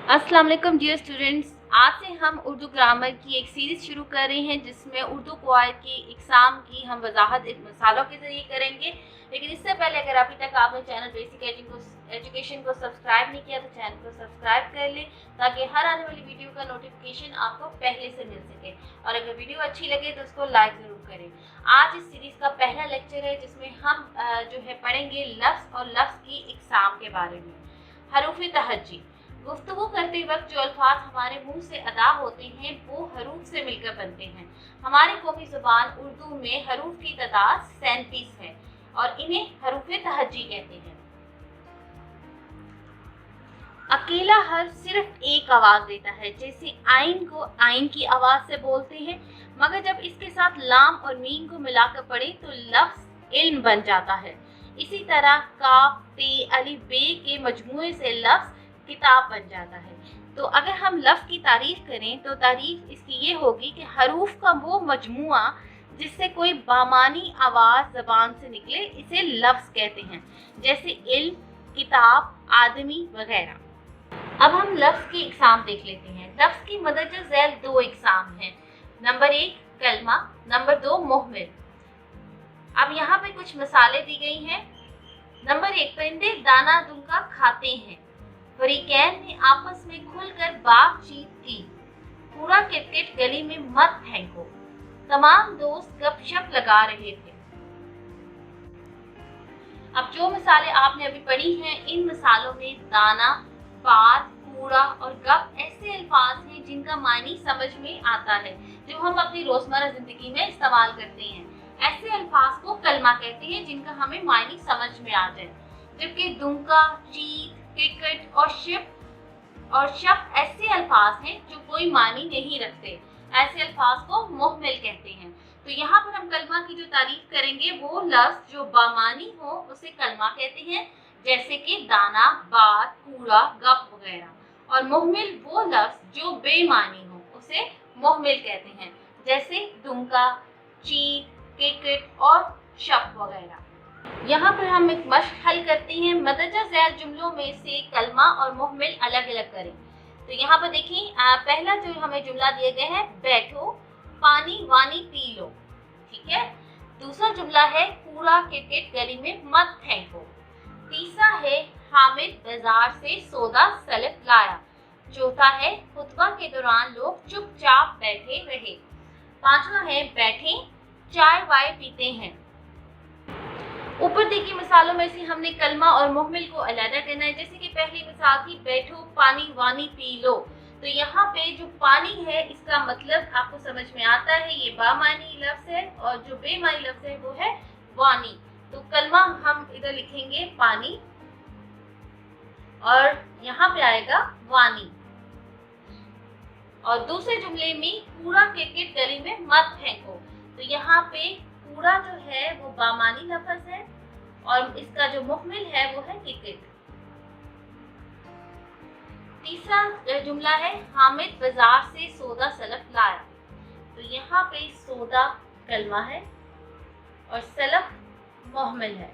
अस्सलाम वालेकुम dear students, आज से हम उर्दू ग्रामर की एक सीरीज़ शुरू कर रहे हैं जिसमें उर्दू कवायद की एग्ज़ाम की हम वजाहत मिसालों के ज़रिए करेंगे। लेकिन इससे पहले अगर अभी तक आपने चैनल बेसिक एजुकेशन को सब्सक्राइब नहीं किया तो चैनल को सब्सक्राइब कर लें ताकि हर आने वाली वीडियो का नोटिफिकेशन आपको पहले से मिल सके। और अगर वीडियो अच्छी लगे तो उसको लाइक ज़रूर करें। आज इस सीरीज़ का पहला लेक्चर है जिसमें हम जो है पढ़ेंगे लफ्ज़ और लफ्ज़ की एग्ज़ाम के बारे में। हरूफ तहज्जी, गुफ्तगू करते वक्त जो अल्फाज हमारे मुंह से अदा होते हैं वो हरूफ से मिलकर बनते हैं। हमारी कौमी ज़बान उर्दू में हरूफ की तादाद 37 है और इन्हें हरूफ तहज्जी कहते हैं। अकेला हर्फ सिर्फ एक आवाज़ देता है, जैसे आइन को आइन की आवाज़ से बोलते हैं, मगर जब इसके साथ लाम और मीम को मिलाकर पढ़े तो लफ्ज़ इल्म बन जाता है। इसी तरह काफ, ते, अलिफ, बे के मजमूए से लफ्ज़ किताब बन जाता है। तो अगर हम लफ्ज़ की तारीफ करें तो तारीफ इसकी ये होगी कि हरूफ का वो मजमुआ जिससे कोई बामानी आवाज़ ज़बान से निकले इसे लफ्ज़ कहते हैं, जैसे इल्म, किताब, आदमी वगैरह। अब हम लफ्ज़ की इकसाम देख लेते हैं। लफ्ज़ की मदरजा झैल दो इकसाम हैं। नंबर 1 कलमा, नंबर 2 मुहमिल। अब यहाँ पे कुछ मिसालें दी गई हैं। नंबर 1, परिंदे दाना दुनका खाते हैं। फरीकैन ने आपस में खुलकर बातचीत की। पूरा क्रिकेट गली में मत फेंको। तमाम दोस्त गपशप लगा रहे थे। अब जो मिसालें आपने अभी पढ़ी हैं, इन मिसालों में दाना, बात, कूड़ा और गप ऐसे अल्फाज हैं जिनका मायनी समझ में आता है, जो हम अपनी रोजमर्रा जिंदगी में इस्तेमाल करते हैं। ऐसे अल्फाज को कलमा कहते हैं जिनका हमें मायनी समझ में आ जाए। जबकि दुमका, चीत, क्रिकेट और शप ऐसे अल्फाज हैं जो कोई मानी नहीं रखते। ऐसे अल्फाज को मुहमिल कहते हैं। तो यहाँ पर हम कलमा की जो तारीफ करेंगे वो लफ्ज़ जो बामानी हो उसे कलमा कहते हैं, जैसे कि दाना, बात, कूड़ा, गप वगैरह। और मुहमिल वो लफ्ज़ जो बेमानी हो उसे मुहमिल कहते हैं, जैसे दुमका, चीत, क्रिकेट और शप वगैरह। यहाँ पर हम एक मश्क हल करते हैं। मदरजा झैल जुमलों में से कलमा और मुहमिल अलग अलग करें। तो यहाँ पर देखिए, पहला जो हमें जुमला दिया गया है, बैठो, पानी वानी पी लो। ठीक है। दूसरा जुमला है, कूड़ा क्रिकेट गली में मत फेंको। तीसरा है, हामिद बाजार से सौदा सलफ लाया। चौथा है, खुतबा के दौरान लोग चुपचाप बैठे रहे। पांचवा है, बैठे चाय वाय पीते हैं। ऊपर दी गई मिसालों में से हमने कलमा और मुहमिल को अलग करना है। जैसे कि पहली मिसाल थी, बैठो पानी वानी पी लो। तो यहाँ पे जो पानी है इसका मतलब आपको समझ में आता है, ये बामानी लफ्ज़ है, और जो बेमानी लफ्ज़ है वो है वानी। तो कलमा हम इधर लिखेंगे पानी और यहाँ पे आएगा वानी। और दूसरे जुमले में, कूड़ा क्रिकेट गली में मत फेंको। तो यहाँ पे कूड़ा जो है वो बामानी लफ्ज़ है और इसका जो मुहमिल है वो है क्रिकेट। तीसरा जुमला है, हामिद बाजार से सौदा सलफ लाया। तो यहाँ पे सौदा कलमा है और सलफ मुहमिल है।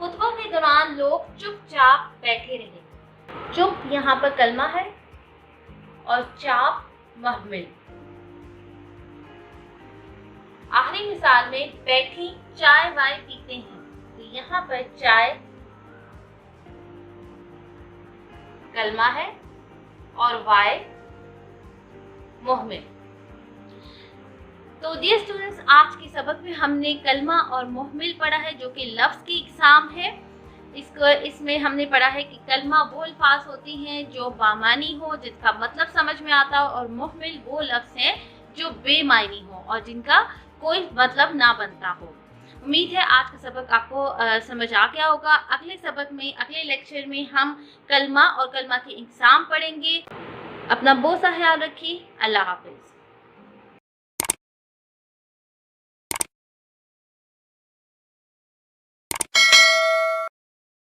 खुतबा के दौरान लोग चुपचाप बैठे रहे। चुप यहाँ पर कलमा है और चाप मुहमिल। आखिरी मिसाल में, बैठी चाय वाय पीते हैं। तो यहाँ पर चाय कलमा है और वाय मुहमिल। तो डियर स्टूडेंट्स, आज के सबक में हमने कलमा और मुहमिल पढ़ा है जो कि लफ्ज़ की इकसाम है। इसमें हमने पढ़ा है कि कलमा वो अल्फाज होती हैं जो बामानी हो, जिसका मतलब समझ में आता हो, और मुहमिल वो लफ्ज़ हैं जो बेमानी हो और जिनका कोई मतलब ना बनता हो। उम्मीद है आज का सबक आपको समझ आ गया होगा। अगले सबक में, अगले लेक्चर में हम कलमा और कलमा की इकसाम पढ़ेंगे। अपना बहुत सा ख्याल रखिए। अल्लाह हाफिज़।